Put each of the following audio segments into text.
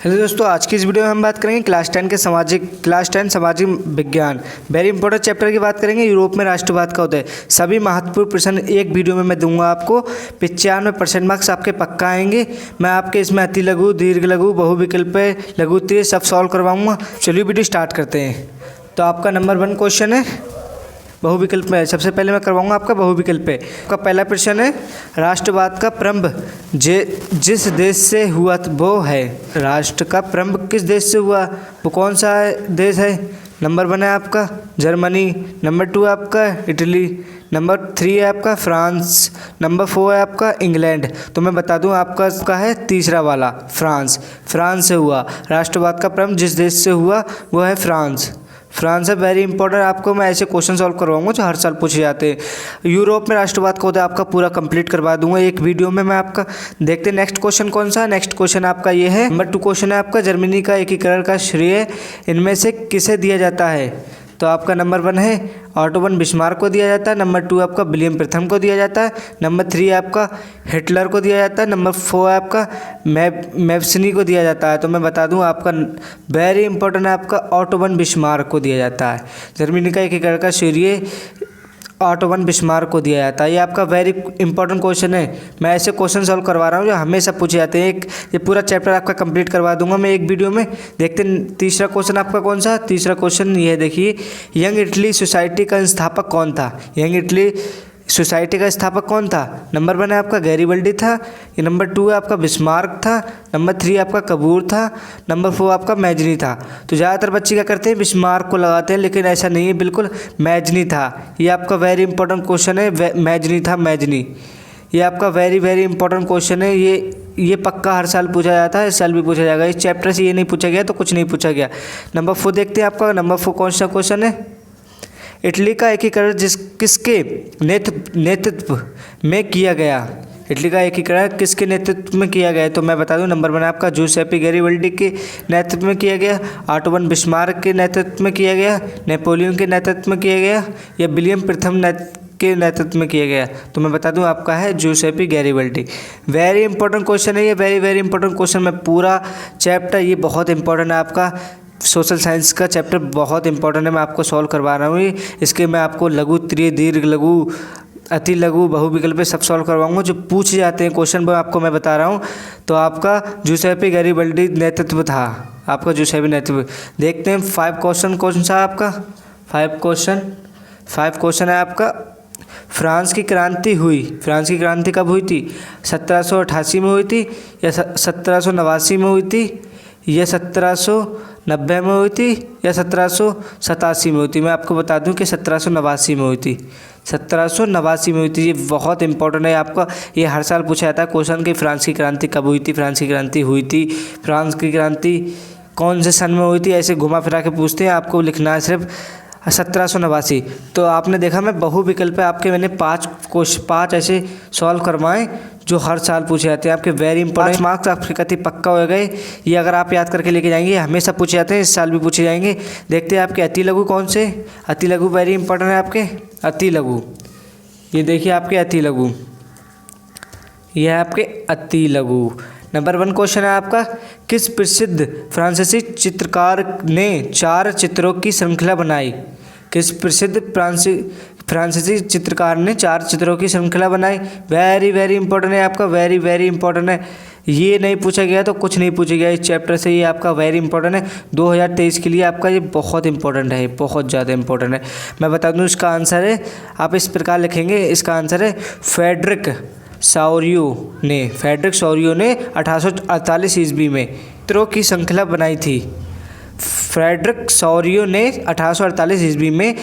Hello दोस्तों, आज की इस वीडियो में हम बात करेंगे क्लास 10 सामाजिक विज्ञान वेरी इंपॉर्टेंट चैप्टर की बात करेंगे। यूरोप में राष्ट्रवाद का होता है। सभी महत्वपूर्ण प्रश्न एक वीडियो में मैं दूंगा आपको। 95% मार्क्स आपके पक्का आएंगे। मैं आपके इसमें अति लघु, दीर्घ लघु, बहुविकल्प, लघु उत्तरीय सब सॉल्व करवाऊंगा। चलिए वीडियो स्टार्ट करते हैं। तो आपका नंबर 1 क्वेश्चन है बहुविकल्प में। सबसे पहले मैं करवाऊंगा आपका बहुविकल्प है। आपका पहला प्रश्न है, राष्ट्रवाद का प्रारंभ जिस देश से हुआ वो है। राष्ट्र का प्रारंभ किस देश से हुआ, वो कौन सा देश है? नंबर 1 है आपका जर्मनी, नंबर 2 आपका इटली, नंबर 3 है आपका फ्रांस, नंबर 4 है आपका इंग्लैंड। तो मैं बता दूं आपका है तीसरा वाला फ्रांस से हुआ। राष्ट्रवाद का प्रारंभ जिस देश से हुआ वो है फ्रांस है। Very important. आपको मैं ऐसे क्वेश्चन सॉल्व करवाऊंगा जो हर साल पूछे जाते हैं। यूरोप में राष्ट्रवाद का होता है आपका पूरा कंप्लीट करवा दूंगा एक वीडियो में मैं आपका। देखते हैं नेक्स्ट क्वेश्चन कौन सा है। नेक्स्ट क्वेश्चन आपका ये है, नंबर 2 क्वेश्चन है आपका, जर्मनी का एकीकरण का श्रेय इनमें से किसे दिया जाता है? तो आपका नंबर 1 है ऑटो वन बिस्मार्क को दिया जाता है, नंबर 2 आपका विलियम प्रथम को दिया जाता है, नंबर 3 आपका हिटलर को दिया जाता है, नंबर 4 आपका मैप्सनी को दिया जाता है। तो मैं बता दूं आपका वेरी इंपॉर्टेंट है आपका ऑटो वन बिस्मार्क को दिया जाता है। जर्मनी का एकीकरण का श्रेय ऑटो वन बिस्मार्क को दिया जाता है। ये आपका वेरी इंपॉर्टेंट क्वेश्चन है। मैं ऐसे क्वेश्चन सॉल्व करवा रहा हूँ जो हमेशा पूछे जाते हैं। ये पूरा चैप्टर आपका कंप्लीट करवा दूंगा मैं एक वीडियो में। देखते हैं तीसरा क्वेश्चन आपका कौन सा। तीसरा क्वेश्चन ये है, देखिए, यंग इटली सोसाइटी का संस्थापक कौन था? यंग इटली सोसाइटी का स्थापक कौन था? नंबर 1 है आपका गैरिबल्डी था, ये नंबर 2 है आपका बिस्मार्क था, नंबर 3 आपका कबूर था, नंबर 4 आपका मैजनी था। तो ज़्यादातर बच्चे क्या करते हैं, बिस्मार्क को लगाते हैं, लेकिन ऐसा नहीं है, बिल्कुल मैजनी था। ये आपका वेरी इंपॉर्टेंट क्वेश्चन है, मैजनी था, मैजनी। ये आपका वेरी इंपॉर्टेंट क्वेश्चन है। ये पक्का हर साल पूछा जाता है, इस साल भी पूछा जाएगा। इस चैप्टर से ये नहीं पूछा गया तो कुछ नहीं पूछा गया। नंबर 4 देखते हैं आपका। नंबर 4 कौन सा क्वेश्चन है, इटली का एकीकरण किसके नेतृत्व में किया गया? इटली का एकीकरण किसके नेतृत्व में किया गया? तो मैं बता दूं, नंबर 1 आपका जूसेपी गैरिबल्डी के नेतृत्व में किया गया, ऑटो वन बिस्मार्क के नेतृत्व में किया गया, नेपोलियन के नेतृत्व में किया गया, या विलियम प्रथम के नेतृत्व में किया गया? तो मैं बता दूं आपका है जूसेपी गैरिबल्डी। वेरी इंपॉर्टेंट क्वेश्चन है ये, वेरी इंपॉर्टेंट क्वेश्चन। मैं पूरा चैप्टर, ये बहुत इंपॉर्टेंट है आपका सोशल साइंस का चैप्टर, बहुत इंपॉर्टेंट है। मैं आपको सॉल्व करवा रहा हूँ इसके। मैं आपको लघु, त्रिय, दीर्घ लघु, अति लघु, बहुविकल्प सब सॉल्व करवाऊंगा जो पूछे जाते हैं क्वेश्चन, वो आपको मैं बता रहा हूँ। तो आपका जूसेपी गैरिबल्डी नेतृत्व था, आपका जूसेपी नेतृत्व। देखते हैं 5 क्वेश्चन कौन सा आपका। 5 क्वेश्चन है आपका, फ्रांस की क्रांति कब हुई थी? 1788 में हुई थी, या 1789 में हुई थी, या 1790 में हुई थी, या 1787 में हुई थी? मैं आपको बता दूं कि 1789 में हुई थी। 1789 में हुई थी। ये बहुत इंपॉर्टेंट है आपका, ये हर साल पूछा जाता है क्वेश्चन कि फ्रांस की क्रांति कब हुई थी, फ्रांस की क्रांति कौन से सन में हुई थी, ऐसे घुमा फिरा के पूछते हैं। आपको लिखना है सिर्फ 1789। तो आपने देखा, मैं बहुविकल्प आपके मैंने 5 ऐसे सॉल्व करवाएं जो हर साल पूछे जाते हैं आपके। वेरी इंपॉर्टेंट मार्क्स आपके कति पक्का हो गए। ये अगर आप याद करके लेके जाएंगे, हमेशा पूछे जाते हैं, इस साल भी पूछे जाएंगे। देखते हैं आपके अति लघु कौन से। अति लघु वेरी इंपॉर्टेंट है आपके। अति लघु, ये देखिए आपके अति लघु, ये है आपके अति लघु। नंबर 1 क्वेश्चन है आपका, किस प्रसिद्ध फ्रांसीसी चित्रकार ने 4 चित्रों की श्रृंखला बनाई? किस प्रसिद्ध फ्रांसीसी चित्रकार ने 4 चित्रों की श्रृंखला बनाई? वेरी इंपॉर्टेंट है आपका, वेरी इंपॉर्टेंट है। ये नहीं पूछा गया तो कुछ नहीं पूछा गया इस चैप्टर से। ये आपका वेरी इंपॉर्टेंट है 2023 के लिए आपका। ये बहुत इंपॉर्टेंट है, बहुत ज़्यादा इंपॉर्टेंट है। मैं बता दूं इसका आंसर है, आप इस प्रकार लिखेंगे, इसका आंसर है फ्रेडरिक सौरियो ने 1848 ईस्वी में चित्रों की श्रृंखला बनाई थी। फ्रेडरिक सौरियो ने 1848 ईस्वी में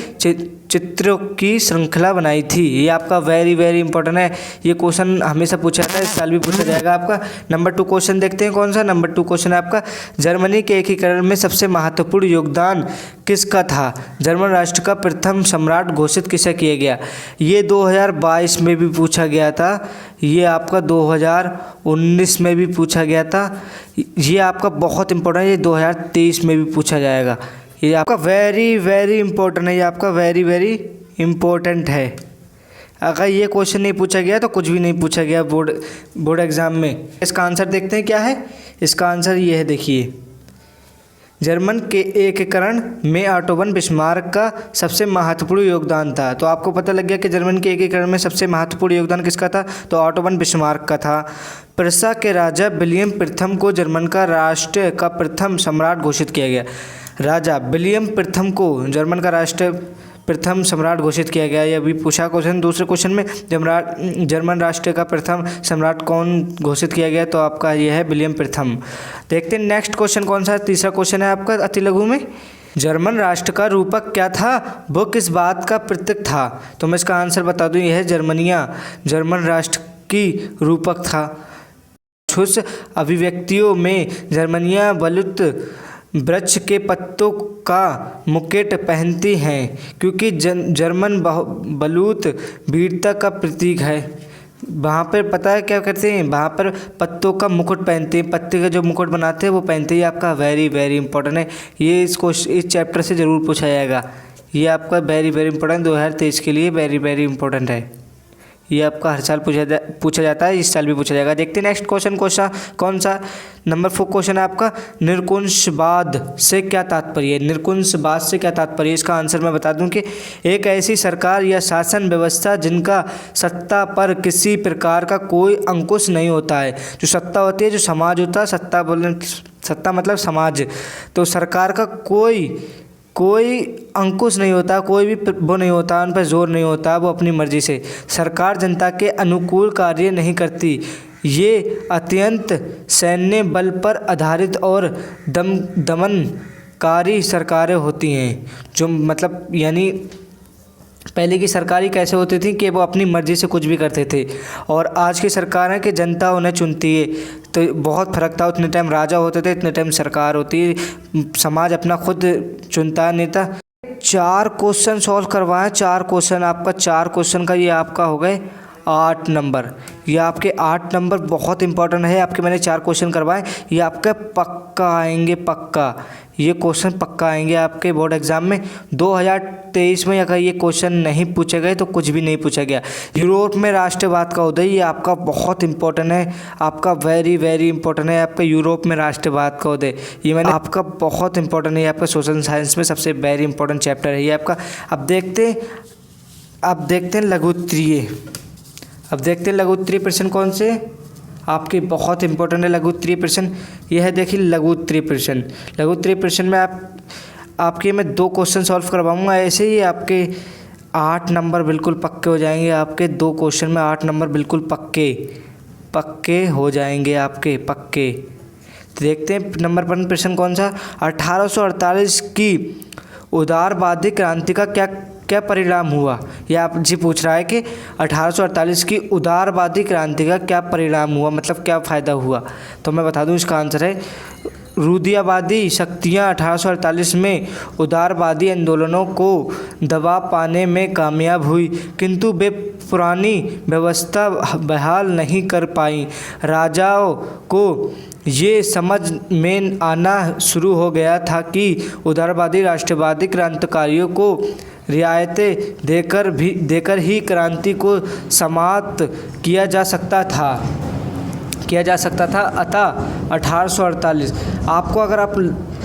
चित्रों की श्रृंखला बनाई थी। ये आपका वेरी इंपॉर्टेंट है। ये क्वेश्चन हमेशा पूछा जाता है, इस साल भी पूछा जाएगा आपका। नंबर 2 क्वेश्चन देखते हैं कौन सा। नंबर 2 क्वेश्चन है आपका, जर्मनी के एकीकरण में सबसे महत्वपूर्ण योगदान किसका था? जर्मन राष्ट्र का प्रथम सम्राट घोषित किसे किया गया? ये 2022 में भी पूछा गया था, ये आपका 2019 में भी पूछा गया था, ये आपका बहुत इंपॉर्टेंट है, ये 2023 में भी पूछा जाएगा। ये आपका वेरी इंपॉर्टेंट है, ये आपका वेरी इंपॉर्टेंट है। अगर ये क्वेश्चन नहीं पूछा गया तो कुछ भी नहीं पूछा गया बोर्ड एग्ज़ाम में। इसका आंसर देखते हैं क्या है। इसका आंसर ये है, देखिए, जर्मन के एकीकरण में ऑटो वन बिस्मार्क का सबसे महत्वपूर्ण योगदान था। तो आपको पता लग गया कि जर्मन के एकीकरण में सबसे महत्वपूर्ण योगदान किसका था, तो ऑटो वन बिस्मार्क का था। प्रूसिया के राजा विलियम प्रथम को जर्मन का राष्ट्र का प्रथम सम्राट घोषित किया गया। राजा विलियम प्रथम को जर्मन का राष्ट्र प्रथम सम्राट घोषित किया गया। यह भी पूछा क्वेश्चन दूसरे क्वेश्चन में, जर्मन राष्ट्र का प्रथम सम्राट कौन घोषित किया गया, तो आपका यह है विलियम प्रथम। देखते हैं नेक्स्ट क्वेश्चन कौन सा है। तीसरा क्वेश्चन है आपका अति लघु में, जर्मन राष्ट्र का रूपक क्या था, वो किस बात का प्रतीक था। तो मैं इसका आंसर बता दूं, यह है जर्मनिया जर्मन राष्ट्र की रूपक था। कुछ अभिव्यक्तियों में जर्मनिया बलूत वृक्ष के पत्तों का मुकुट पहनती हैं, क्योंकि जर्मन बलूत वीरता का प्रतीक है। वहाँ पर पता है क्या करते हैं, वहाँ पर पत्तों का मुकुट पहनते हैं, पत्ते का जो मुकुट बनाते हैं वो पहनते हैं। आपका वेरी वेरी इंपॉर्टेंट है, ये इस चैप्टर से ज़रूर पूछा जाएगा। ये आपका वेरी वेरी इंपॉर्टेंट 2023 के लिए वेरी वेरी इंपॉर्टेंट है। ये आपका हर साल पूछा जाता है, इस साल भी पूछा जाएगा। देखते हैं नेक्स्ट क्वेश्चन कौन सा। नंबर 4 क्वेश्चन है आपका, निरंकुशवाद से क्या तात्पर्य है। निरंकुशवाद से क्या तात्पर्य है, इसका आंसर मैं बता दूं कि एक ऐसी सरकार या शासन व्यवस्था जिनका सत्ता पर किसी प्रकार का कोई अंकुश नहीं होता है। जो सत्ता होती है, जो समाज होता है, सत्ता मतलब समाज, तो सरकार का कोई अंकुश नहीं होता, कोई भी वो नहीं होता, उन पर जोर नहीं होता, वो अपनी मर्जी से। सरकार जनता के अनुकूल कार्य नहीं करती। ये अत्यंत सैन्य बल पर आधारित और दमनकारी सरकारें होती हैं। जो मतलब यानी पहले की सरकारी कैसे होती थी कि वो अपनी मर्ज़ी से कुछ भी करते थे, और आज की सरकार है कि जनता उन्हें चुनती है। तो बहुत फ़र्क था, उतने टाइम राजा होते थे, इतने टाइम सरकार होती है, समाज अपना खुद चुनता है नेता। 4 क्वेश्चन सॉल्व करवाएं, 4 क्वेश्चन आपका, 4 क्वेश्चन का ये आपका हो गए 8 नंबर। ये आपके 8 नंबर बहुत इंपॉर्टेंट है आपके। मैंने 4 क्वेश्चन करवाए, ये आपका पक्का आएंगे, पक्का ये क्वेश्चन पक्का आएंगे आपके बोर्ड एग्जाम में। 2023 में अगर ये क्वेश्चन नहीं पूछे गए तो कुछ भी नहीं पूछा गया। यूरोप में राष्ट्रवाद का उदय, ये आपका बहुत इंपॉर्टेंट है, आपका वेरी वेरी इंपॉर्टेंट है आपका यूरोप में राष्ट्रवाद का उदय। ये मैंने आपका बहुत इंपॉर्टेंट है, आपका सोशल साइंस में सबसे वेरी इंपॉर्टेंट चैप्टर है ये आपका। अब देखते हैं लघु उत्तरीय प्रश्न कौन से आपके बहुत इंपॉर्टेंट है। लघु उत्तरीय प्रश्न यह है, देखिए लघु उत्तरीय प्रश्न में आपके मैं 2 क्वेश्चन सॉल्व करवाऊंगा। ऐसे ही आपके 8 नंबर बिल्कुल पक्के हो जाएंगे। आपके 2 क्वेश्चन में 8 नंबर बिल्कुल पक्के हो जाएंगे आपके पक्के। तो देखते हैं नंबर 1 प्रश्न कौन सा। 1848 की उदारवादी क्रांति का क्या परिणाम हुआ। यह आप जी पूछ रहा है कि 1848 की उदारवादी क्रांति का क्या परिणाम हुआ, मतलब क्या फ़ायदा हुआ। तो मैं बता दूं, इसका आंसर है रूढ़िवादी शक्तियां 1848 में उदारवादी आंदोलनों को दबा पाने में कामयाब हुई, किंतु वे पुरानी व्यवस्था बहाल नहीं कर पाई। राजाओं को ये समझ में आना शुरू हो गया था कि उदारवादी राष्ट्रवादी क्रांतिकारियों को रियायतें देकर ही क्रांति को समाप्त किया जा सकता था। अतः 1848 आपको, अगर आप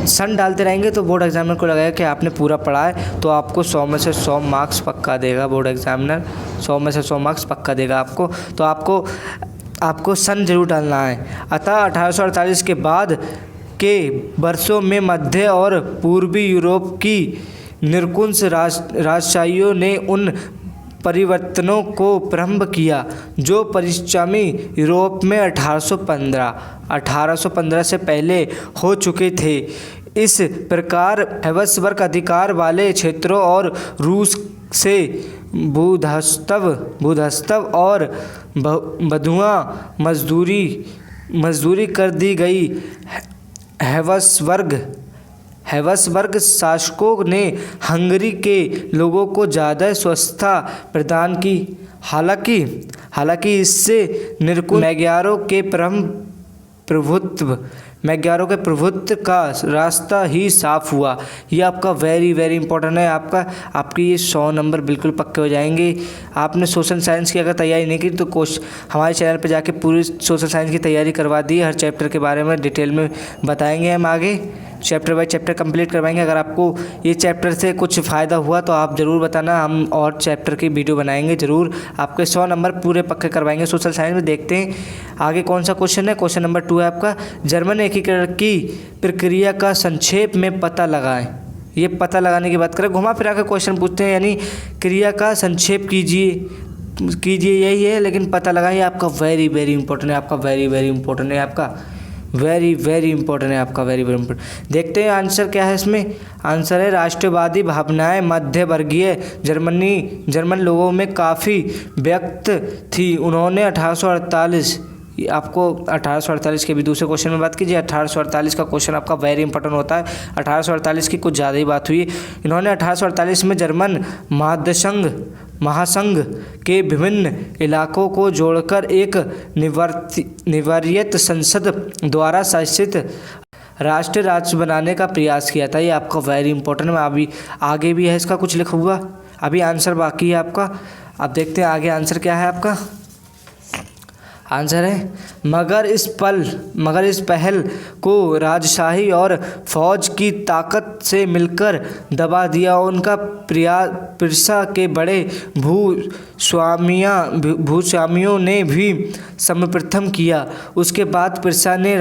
सन डालते रहेंगे तो बोर्ड एग्जामिनर को लगेगा कि आपने पूरा पढ़ा है, तो आपको 100 में से 100 मार्क्स पक्का देगा। बोर्ड एग्जामिनर 100 में से 100 मार्क्स पक्का देगा आपको। तो आपको सन जरूर डालना है। अतः 1848 के बाद के वर्षों में मध्य और पूर्वी यूरोप की निरंकुश राजशाहियों ने उन परिवर्तनों को प्रारंभ किया जो पश्चिमी यूरोप में 1815 से पहले हो चुके थे। इस प्रकार हैब्सबर्ग अधिकार वाले क्षेत्रों और रूस से भूधस्तव और बंधुआ मजदूरी कर दी गई। हैब्सबर्ग शासकों ने हंगरी के लोगों को ज़्यादा स्वच्छता प्रदान की। हालांकि इससे निरंकुश मैग्यारों के प्रभुत्व मैग्यारों के प्रभुत्व का रास्ता ही साफ हुआ। ये आपका वेरी वेरी इंपॉर्टेंट है। आपके ये 100 नंबर बिल्कुल पक्के हो जाएंगे। आपने सोशल साइंस की अगर तैयारी नहीं की तो हमारे चैनल पे जाके पूरी सोशल साइंस की तैयारी करवा दी। हर चैप्टर के बारे में डिटेल में बताएंगे हम आगे, चैप्टर बाय चैप्टर कंप्लीट करवाएंगे। अगर आपको ये चैप्टर से कुछ फ़ायदा हुआ तो आप ज़रूर बताना, हम और चैप्टर की वीडियो बनाएंगे ज़रूर। आपके 100 नंबर पूरे पक्के करवाएंगे सोशल साइंस में। देखते हैं आगे कौन सा क्वेश्चन है। क्वेश्चन नंबर 2 है आपका, जर्मन एकीकरण की प्रक्रिया का संक्षेप में पता लगाएं। ये पता लगाने की बात करें, घुमा फिरा कर क्वेश्चन पूछते हैं, यानी क्रिया का संक्षेप कीजिए यही है, लेकिन पता लगाइए। आपका वेरी वेरी इंपॉर्टेंट है, आपका वेरी वेरी इंपॉर्टेंट है, आपका वेरी वेरी इंपॉर्टेंट है, आपका वेरी वेरी इंपॉर्टेंट। देखते हैं आंसर क्या है इसमें। आंसर है राष्ट्रवादी भावनाएं मध्य वर्गीय जर्मन लोगों में काफ़ी व्यक्त थी। उन्होंने 1848, आपको 1848 के भी दूसरे क्वेश्चन में बात कीजिए। 1848 का क्वेश्चन आपका वेरी इंपॉर्टेंट होता है। 1848 की कुछ ज़्यादा ही बात हुई। इन्होंने 1848 में जर्मन महासंघ के विभिन्न इलाकों को जोड़कर एक निवर्यत संसद द्वारा शासित राष्ट्र राज्य बनाने का प्रयास किया था। ये आपका वेरी इंपॉर्टेंट है। अभी आगे भी है इसका कुछ लिखा हुआ, अभी आंसर बाकी है आपका। अब देखते हैं आगे आंसर क्या है आपका। आंसर है मगर इस पहल को राजशाही और फौज की ताकत से मिलकर दबा दिया। उनका पिरसा के बड़े भूस्वामियों ने भी सर्वप्रथम किया। उसके बाद पिरसा ने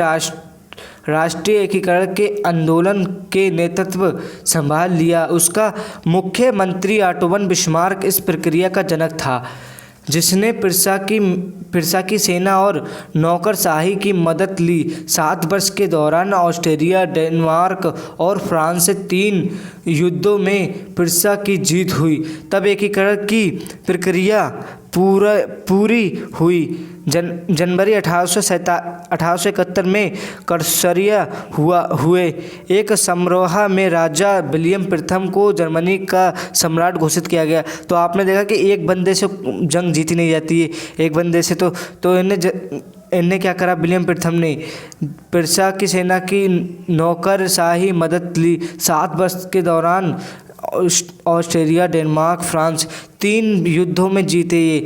राष्ट्रीय एकीकरण के आंदोलन के नेतृत्व संभाल लिया। उसका मुख्यमंत्री ऑटो वन बिस्मार्क इस प्रक्रिया का जनक था, जिसने पिरसा की सेना और नौकरशाही की मदद ली। 7 वर्ष के दौरान ऑस्ट्रिया, डेनमार्क और फ्रांस से 3 युद्धों में पिरसा की जीत हुई। तब एकीकरण की प्रक्रिया पूरी हुई। जनवरी 1871 में कर्सरिया हुए एक समारोह में राजा विलियम प्रथम को जर्मनी का सम्राट घोषित किया गया। तो आपने देखा कि एक बंदे से जंग जीती नहीं जाती है, एक बंदे से। तो इन्हें क्या करा, विलियम प्रथम ने पिरसा की सेना की नौकरशाही मदद ली। 7 वर्ष के दौरान ऑस्ट्रेलिया, डेनमार्क, फ्रांस 3 युद्धों में जीते। ये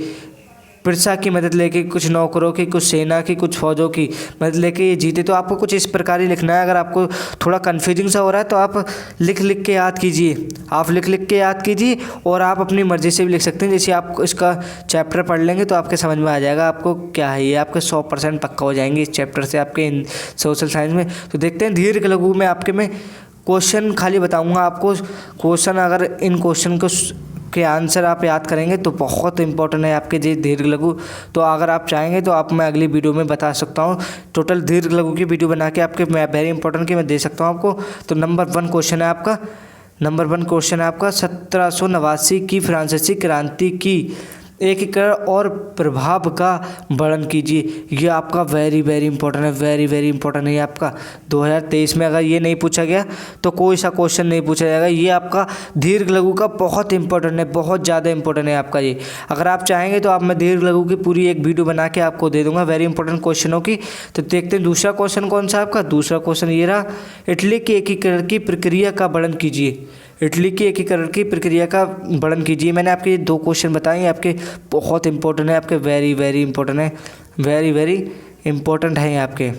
पिरसा की मदद लेके, कुछ नौकरों की, कुछ सेना की, कुछ फौजों की मदद लेके ये जीते। तो आपको कुछ इस प्रकार ही लिखना है। अगर आपको थोड़ा कन्फ्यूजिंग सा हो रहा है तो आप लिख के याद कीजिए। आप लिख के याद कीजिए, और आप अपनी मर्ज़ी से भी लिख सकते हैं। जैसे आप इसका चैप्टर पढ़ लेंगे तो आपके समझ में आ जाएगा आपको क्या है। ये आपके 100% पक्का हो जाएंगे इस चैप्टर से आपके सोशल साइंस में। तो देखते हैं दीर्घ लघु में आपके में क्वेश्चन खाली बताऊँगा आपको। क्वेश्चन अगर इन क्वेश्चन के आंसर आप याद करेंगे तो बहुत इंपॉर्टेंट है आपके जी दीर्घ लघु। तो अगर आप चाहेंगे तो मैं अगली वीडियो में बता सकता हूँ। टोटल दीर्घ लघु की वीडियो बना के आपके वेरी इंपॉर्टेंट की मैं दे सकता हूँ आपको। तो नंबर 1 क्वेश्चन है आपका 1789 की फ्रांसीसी क्रांति की एकीकरण और प्रभाव का वर्णन कीजिए। ये आपका वेरी वेरी इंपॉर्टेंट है, वेरी वेरी इंपॉर्टेंट है। ये आपका 2023 में अगर ये नहीं पूछा गया तो कोई सा क्वेश्चन नहीं पूछा जाएगा। ये आपका दीर्घ लघु का बहुत इंपॉर्टेंट है, बहुत ज़्यादा इंपॉर्टेंट है आपका ये। अगर आप चाहेंगे तो मैं दीर्घ लघु की पूरी एक वीडियो बना के आपको दे दूंगा वेरी इंपॉर्टेंट क्वेश्चनों की। तो देखते हैं दूसरा क्वेश्चन कौन सा आपका। दूसरा क्वेश्चन ये रहा, इटली की एकीकरण की प्रक्रिया का वर्णन कीजिए। इटली की एकीकरण की प्रक्रिया का वर्णन कीजिए। मैंने आपके 2 क्वेश्चन बताए, आपके बहुत इंपॉर्टेंट है, आपके वेरी वेरी इंपॉर्टेंट है, वेरी वेरी इंपॉर्टेंट है आपके।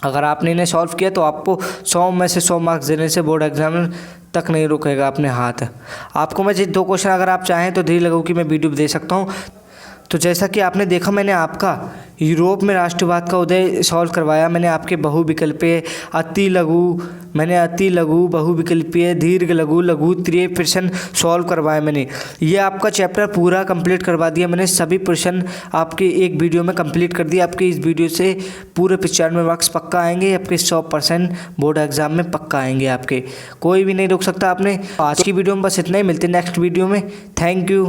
अगर आपने इन्हें सॉल्व किया तो आपको 100 में से 100 मार्क्स देने से बोर्ड एग्जाम तक नहीं रुकेगा अपने हाथ। आपको मैं 2 क्वेश्चन अगर आप चाहें तो दीर्घ लघु की मैं वीडियो दे सकता हूँ। तो जैसा कि आपने देखा, मैंने आपका यूरोप में राष्ट्रवाद का उदय सॉल्व करवाया। मैंने आपके बहुविकल्पीय, अति लघु, बहुविकल्पीय, दीर्घ लघु, लघुत्तरीय प्रश्न सॉल्व करवाए मैंने। ये आपका चैप्टर पूरा कंप्लीट करवा दिया मैंने। सभी प्रश्न आपके एक वीडियो में कंप्लीट कर दिया। आपके इस वीडियो से पूरे 95 मार्क्स पक्का आएंगे। आपके 100% बोर्ड एग्जाम में पक्का आएंगे आपके। कोई भी नहीं रोक सकता आपने। आज की वीडियो में बस इतना ही, मिलते हैं नेक्स्ट वीडियो में। Thank you.